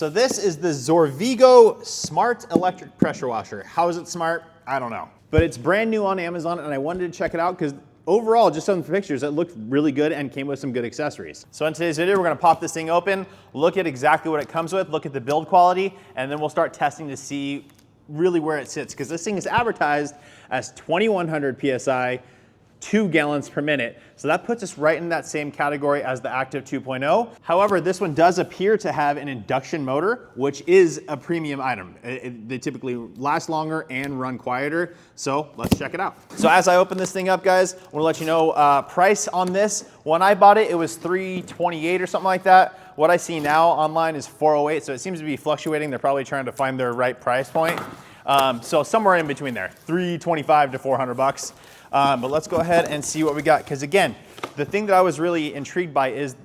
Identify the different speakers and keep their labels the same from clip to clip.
Speaker 1: So this is the Zorvygo Smart Electric Pressure Washer. How is it smart? I don't know. But it's brand new on Amazon and I wanted to check it out because overall, just on the pictures, it looked really good and came with some good accessories. So in today's video, we're gonna pop this thing open, look at exactly what it comes with, look at the build quality, and then we'll start testing to see really where it sits, because this thing is advertised as 2100 PSI, 2 gallons per minute. So that puts us right in that same category as the Active 2.0. However, this one does appear to have an induction motor, which is a premium item. They typically last longer and run quieter. So let's check it out. So as I open this thing up, guys, I want to let you know price on this. When I bought it, it was $328 or something like that. What I see now online is $408. So it seems to be fluctuating. They're probably trying to find their right price point. So somewhere in between there, $325 to $400. But let's go ahead and see what we got. Because again, the thing that I was really intrigued by is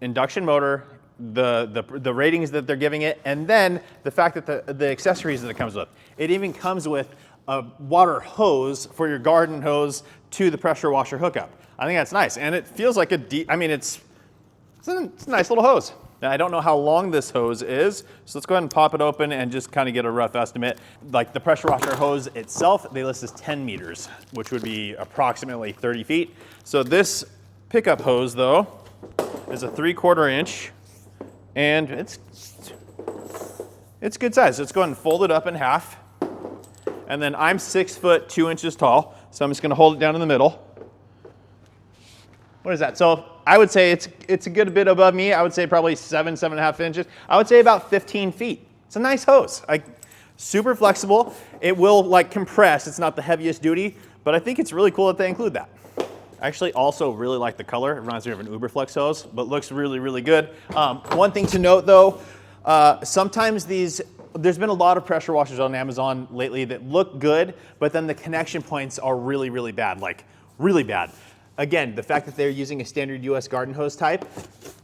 Speaker 1: induction motor, the ratings that they're giving it, and then the fact that the accessories that it comes with. It even comes with a water hose for your garden hose to the pressure washer hookup. I think that's nice. And it feels like it's a nice little hose. Now, I don't know how long this hose is, so let's go ahead and pop it open and just kind of get a rough estimate. Like the pressure washer hose itself, they list as 10 meters, which would be approximately 30 feet. So this pickup hose, though, is a 3/4 inch, and it's good size. Let's go ahead and fold it up in half. And then I'm 6 foot 2 inches tall, so I'm just gonna hold it down in the middle. What is that? So I would say it's a good bit above me. I would say probably 7.5 inches. I would say about 15 feet. It's a nice hose. Super flexible. It will like compress. It's not the heaviest duty, but I think it's really cool that they include that. I actually also really like the color. It reminds me of an Uberflex hose, but looks really, really good. One thing to note though, sometimes there's been a lot of pressure washers on Amazon lately that look good, but then the connection points are really, really bad, like really bad. Again, the fact that they're using a standard US garden hose type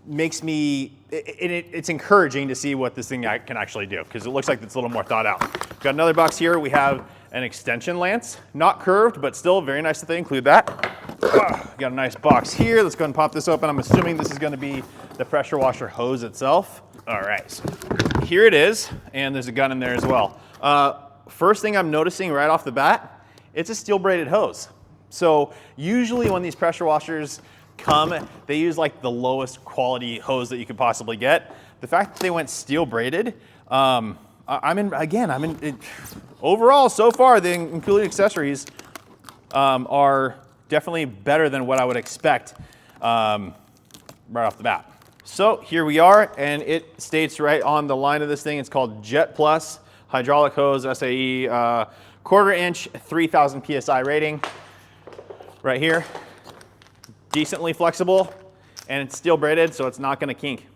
Speaker 1: makes me, it's encouraging to see what this thing can actually do, because it looks like it's a little more thought out. Got another box here. We have an extension lance, not curved, but still very nice that they include that. Got a nice box here. Let's go ahead and pop this open. I'm assuming this is gonna be the pressure washer hose itself. All right, so here it is, and there's a gun in there as well. First thing I'm noticing right off the bat, it's a steel braided hose. So usually when these pressure washers come, they use like the lowest quality hose that you could possibly get. The fact that they went steel braided, overall so far the included accessories are definitely better than what I would expect right off the bat. So here we are, and it states right on the line of this thing, it's called Jet Plus hydraulic hose, SAE, 1/4 inch, 3000 PSI rating. Right here, decently flexible, and it's steel braided, so it's not gonna kink.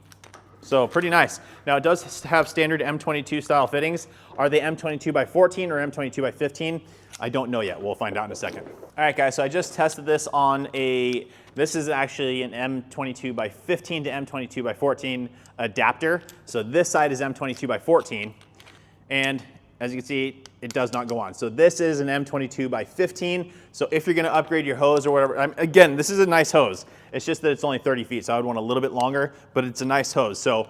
Speaker 1: So pretty nice. Now it does have standard M22 style fittings. Are they M22 by 14 or M22 by 15? I don't know yet, we'll find out in a second. All right guys, so I just tested this on this is actually an M22 by 15 to M22 by 14 adapter. So this side is M22 by 14, and as you can see, it does not go on. So this is an M22 by 15. So if you're gonna upgrade your hose or whatever, again, this is a nice hose. It's just that it's only 30 feet, so I would want a little bit longer, but it's a nice hose. So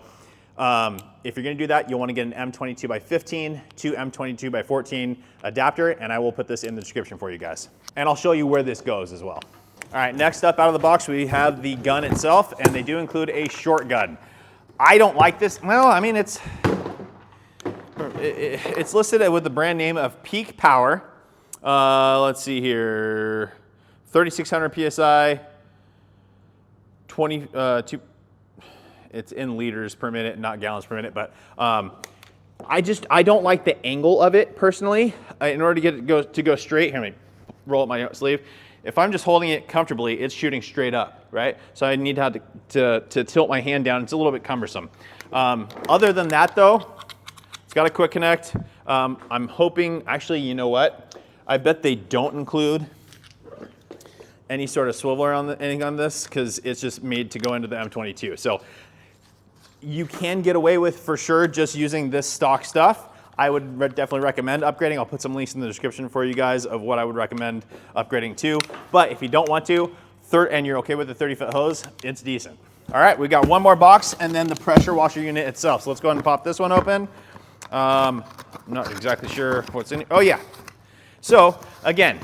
Speaker 1: if you're gonna do that, you'll wanna get an M22 by 15 to M22 by 14 adapter, and I will put this in the description for you guys. And I'll show you where this goes as well. All right, next up out of the box, we have the gun itself, and they do include a short gun. I don't like this. Well, I mean, it's listed with the brand name of Peak Power. Let's see here, 3600 PSI, 22, it's in liters per minute, not gallons per minute, but I don't like the angle of it personally. In order to get it to go straight, here, let me roll up my sleeve. If I'm just holding it comfortably, it's shooting straight up, right? So I need to tilt my hand down. It's a little bit cumbersome. Other than that though, it's got a quick connect. I'm hoping, actually, you know what? I bet they don't include any sort of swiveler on this, because it's just made to go into the M22. So you can get away with, for sure, just using this stock stuff. I would definitely recommend upgrading. I'll put some links in the description for you guys of what I would recommend upgrading to. But if you don't want to, and you're okay with the 30-foot hose, it's decent. All right, we got one more box and then the pressure washer unit itself. So let's go ahead and pop this one open. I'm not exactly sure what's in it. Oh yeah. So again,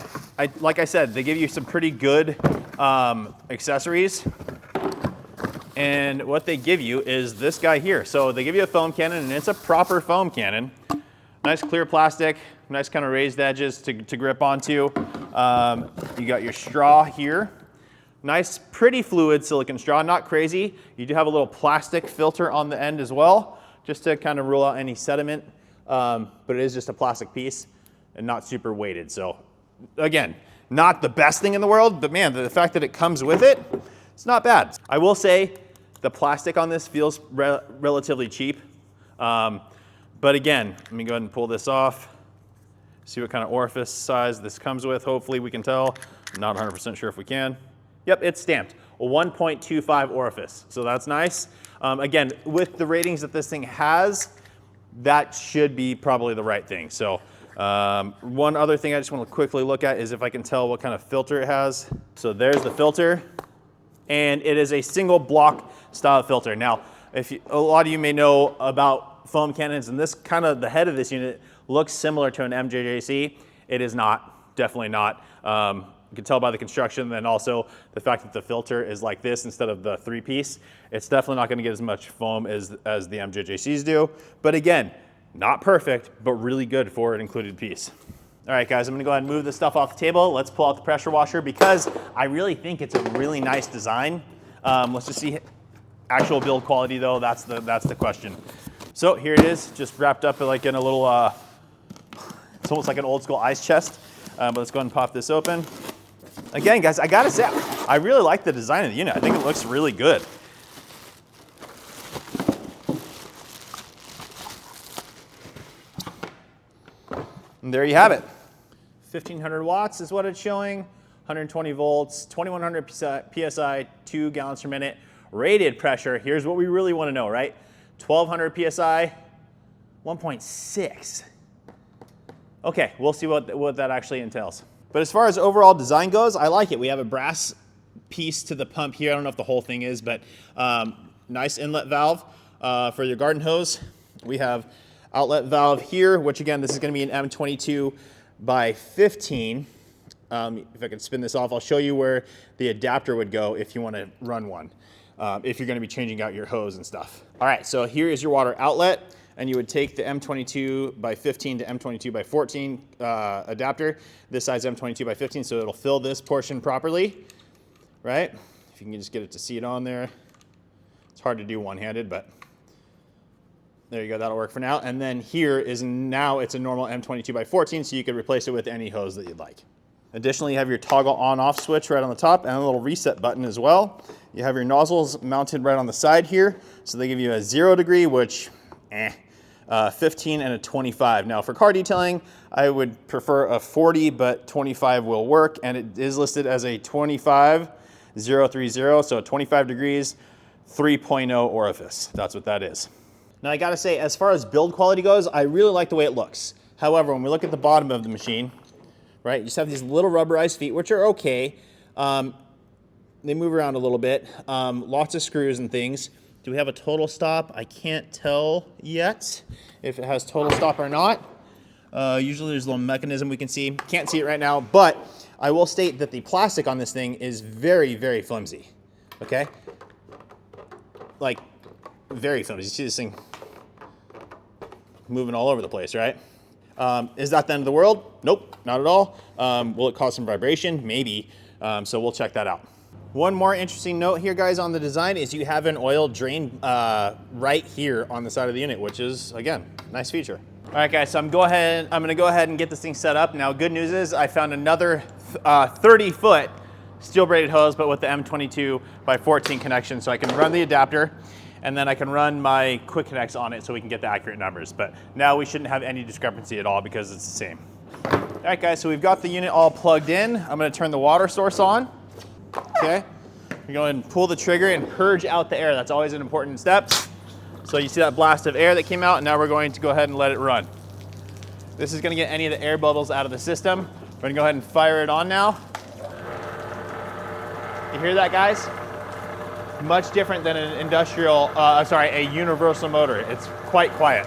Speaker 1: like I said, they give you some pretty good accessories. And what they give you is this guy here. So they give you a foam cannon, and it's a proper foam cannon. Nice clear plastic, nice kind of raised edges to grip onto. You got your straw here. Nice, pretty fluid silicone straw, not crazy. You do have a little plastic filter on the end as well, just to kind of rule out any sediment. But it is just a plastic piece and not super weighted. So again, not the best thing in the world, but man, the fact that it comes with it, it's not bad. I will say the plastic on this feels relatively cheap. But again, let me go ahead and pull this off. See what kind of orifice size this comes with. Hopefully we can tell. I'm not 100% sure if we can. Yep, it's stamped, a 1.25 orifice, so that's nice. Again, with the ratings that this thing has, that should be probably the right thing. So one other thing I just want to quickly look at is if I can tell what kind of filter it has. So there's the filter, and it is a single block style filter. Now, a lot of you may know about foam cannons, and this kind of, the head of this unit looks similar to an MJJC. It is not, definitely not. You can tell by the construction, and also the fact that the filter is like this instead of the 3-piece. It's definitely not gonna get as much foam as the MJJCs do. But again, not perfect, but really good for an included piece. All right, guys, I'm gonna go ahead and move this stuff off the table. Let's pull out the pressure washer because I really think it's a really nice design. Let's just see actual build quality though, that's the question. So here it is, just wrapped up like in a little, it's almost like an old school ice chest. But let's go ahead and pop this open. Again, guys, I gotta say, I really like the design of the unit. I think it looks really good. And there you have it. 1500 watts is what it's showing, 120 volts, 2100 PSI, 2 gallons per minute. Rated pressure, here's what we really wanna know, right? 1200 PSI, 1.6. Okay, we'll see what that actually entails. But as far as overall design goes, I like it. We have a brass piece to the pump here. I don't know if the whole thing is, but nice inlet valve for your garden hose. We have outlet valve here, which again, this is gonna be an M22 by 15. If I can spin this off, I'll show you where the adapter would go if you wanna run one, if you're gonna be changing out your hose and stuff. All right, so here is your water outlet. And you would take the M22 by 15 to M22 by 14 adapter. This side's M22 by 15, so it'll fill this portion properly, right? If you can just get it to see it on there. It's hard to do one-handed, but there you go, that'll work for now. And then here is now it's a normal M22 by 14, so you could replace it with any hose that you'd like. Additionally, you have your toggle on-off switch right on the top and a little reset button as well. You have your nozzles mounted right on the side here, so they give you a 0 degree, which 15 and a 25. Now for car detailing, I would prefer a 40, but 25 will work, and it is listed as a 25030, so 25 degrees, 3.0 orifice. That's what that is. Now I gotta say, as far as build quality goes, I really like the way it looks. However, when we look at the bottom of the machine, right, you just have these little rubberized feet, which are okay. They move around a little bit, lots of screws and things. Do we have a total stop? I can't tell yet if it has total stop or not. Usually there's a little mechanism we can see. Can't see it right now, but I will state that the plastic on this thing is very, very flimsy, okay? Like, very flimsy. You see this thing moving all over the place, right? Is that the end of the world? Nope, not at all. Will it cause some vibration? Maybe, so we'll check that out. One more interesting note here, guys, on the design is you have an oil drain right here on the side of the unit, which is, again, nice feature. All right, guys, so I'm gonna go ahead and get this thing set up. Now, good news is I found another 30-foot steel braided hose, but with the M22 by 14 connection, so I can run the adapter, and then I can run my quick connects on it so we can get the accurate numbers. But now we shouldn't have any discrepancy at all because it's the same. All right, guys, so we've got the unit all plugged in. I'm gonna turn the water source on. Okay, you go ahead and pull the trigger and purge out the air. That's always an important step. So you see that blast of air that came out, and now we're going to go ahead and let it run. This is gonna get any of the air bubbles out of the system. We're gonna go ahead and fire it on now. You hear that, guys? Much different than an a universal motor. It's quite quiet.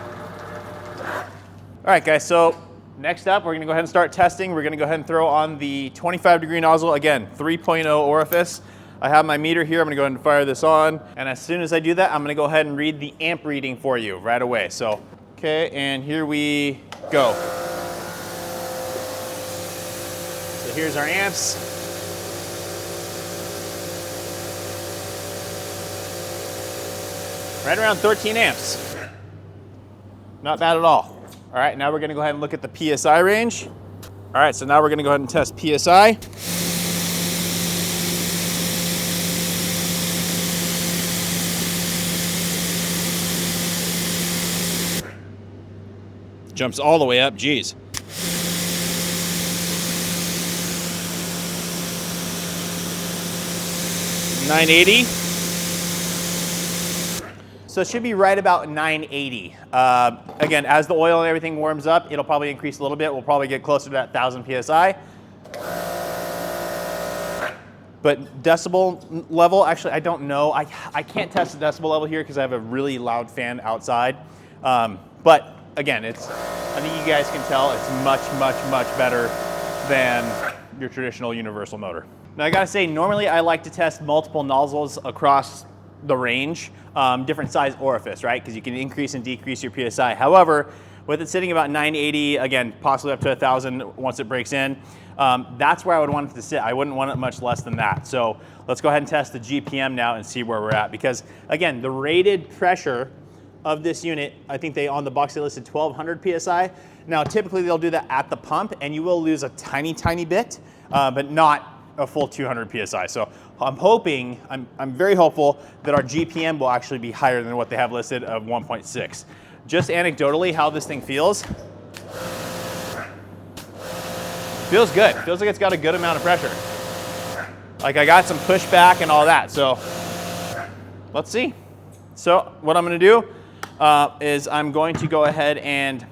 Speaker 1: All right, guys, so next up, we're gonna go ahead and start testing. We're gonna go ahead and throw on the 25-degree nozzle, again, 3.0 orifice. I have my meter here. I'm gonna go ahead and fire this on. And as soon as I do that, I'm gonna go ahead and read the amp reading for you right away. So, okay, and here we go. So here's our amps. Right around 13 amps. Not bad at all. All right, now we're gonna go ahead and look at the PSI range. All right, so now we're gonna go ahead and test PSI. Jumps all the way up, geez. $980. So it should be right about 980. Again, as the oil and everything warms up, it'll probably increase a little bit. We'll probably get closer to that 1,000 PSI. But decibel level, actually, I don't know. I can't test the decibel level here because I have a really loud fan outside. But again, I think you guys can tell it's much, much, much better than your traditional universal motor. Now I gotta say, normally I like to test multiple nozzles across the range, different size orifice, right? Because you can increase and decrease your PSI. However, with it sitting about 980, again, possibly up to 1,000 once it breaks in, that's where I would want it to sit. I wouldn't want it much less than that. So let's go ahead and test the GPM now and see where we're at. Because again, the rated pressure of this unit, I think on the box they listed 1,200 PSI. Now, typically they'll do that at the pump and you will lose a tiny, tiny bit, but not a full 200 PSI. So I'm very hopeful that our GPM will actually be higher than what they have listed of 1.6. Just anecdotally, how this thing feels. Feels good. Feels like it's got a good amount of pressure. Like I got some pushback and all that. So let's see. So what I'm gonna do is I'm going to go ahead and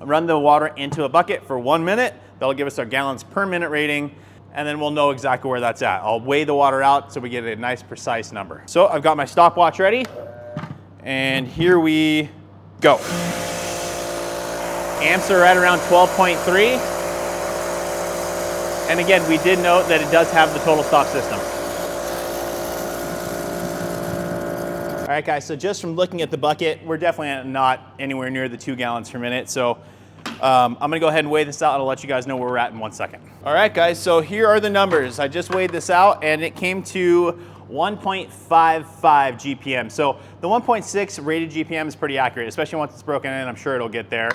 Speaker 1: run the water into a bucket for 1 minute. That'll give us our gallons per minute rating, and then we'll know exactly where that's at. I'll weigh the water out so we get a nice precise number. So I've got my stopwatch ready, and here we go. Amps are right around 12.3. And again, we did note that it does have the total stop system. All right, guys, so just from looking at the bucket, we're definitely not anywhere near the 2 gallons per minute. So I'm gonna go ahead and weigh this out and I'll let you guys know where we're at in 1 second. All right, guys, so here are the numbers. I just weighed this out and it came to 1.55 GPM. So the 1.6 rated GPM is pretty accurate, especially once it's broken in. I'm sure it'll get there.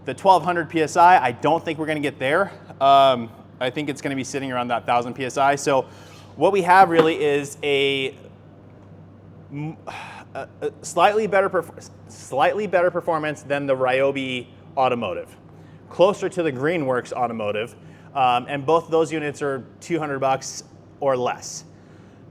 Speaker 1: The 1,200 PSI, I don't think we're gonna get there. I think it's gonna be sitting around that 1,000 PSI. So what we have really is a slightly better performance than the Ryobi Automotive, closer to the Greenworks Automotive, and both those units are 200 bucks or less.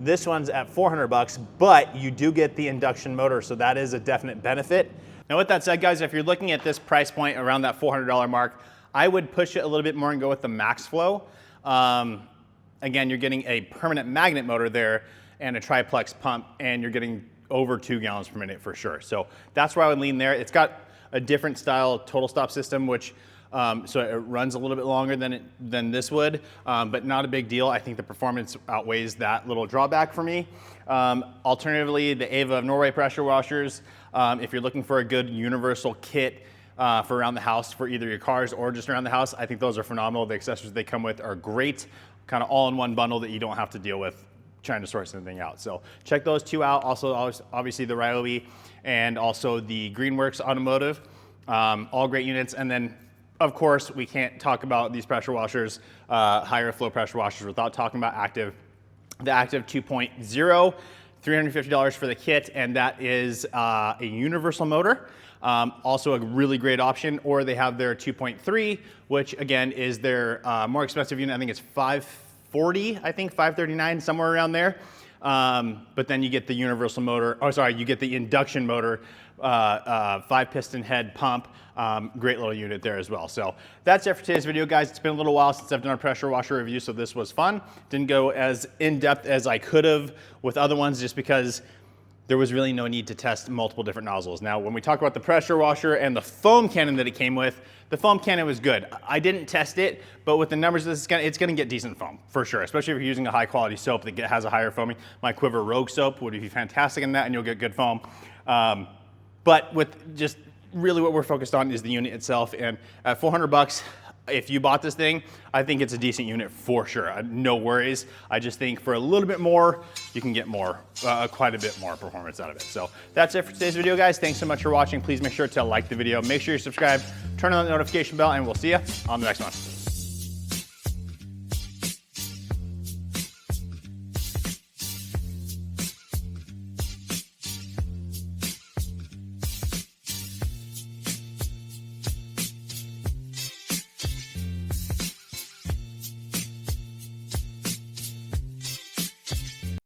Speaker 1: This one's at 400 bucks, but you do get the induction motor, so that is a definite benefit. Now with that said, guys, if you're looking at this price point around that $400 mark, I would push it a little bit more and go with the Max Flow. Again, you're getting a permanent magnet motor there and a triplex pump, and you're getting over 2 gallons per minute for sure. So that's where I would lean there. It's got a different style total stop system, which so it runs a little bit longer than this would, but not a big deal. I think the performance outweighs that little drawback for me. Alternatively, the Ava of Norway pressure washers, if you're looking for a good universal kit for around the house for either your cars or just around the house, I think those are phenomenal. The accessories they come with are great, kind of all-in-one bundle that you don't have to deal with trying to source anything out. So check those two out. Also, obviously the Ryobi and also the Greenworks Automotive, all great units. And then, of course, we can't talk about these pressure washers, higher flow pressure washers, without talking about Active. The Active 2.0, $350 for the kit, and that is a universal motor. Also a really great option, or they have their 2.3, which again is their more expensive unit. I think it's $540, I think $539, somewhere around there. But then you get the universal motor, you get the induction motor 5-piston head pump. Great little unit there as well. So that's it for today's video, guys. It's been a little while since I've done a pressure washer review, so this was fun. Didn't go as in-depth as I could have with other ones just because there was really no need to test multiple different nozzles. Now, when we talk about the pressure washer and the foam cannon that it came with, the foam cannon was good. I didn't test it, but with the numbers, it's gonna get decent foam, for sure, especially if you're using a high quality soap that has a higher foaming. My Quivr Rogue soap would be fantastic in that, and you'll get good foam. But with just really what we're focused on is the unit itself, and at 400 bucks, if you bought this thing, I think it's a decent unit for sure. No worries. I just think for a little bit more, you can get more, quite a bit more performance out of it. So that's it for today's video, guys. Thanks so much for watching. Please make sure to like the video. Make sure you're subscribed, turn on the notification bell, and we'll see you on the next one.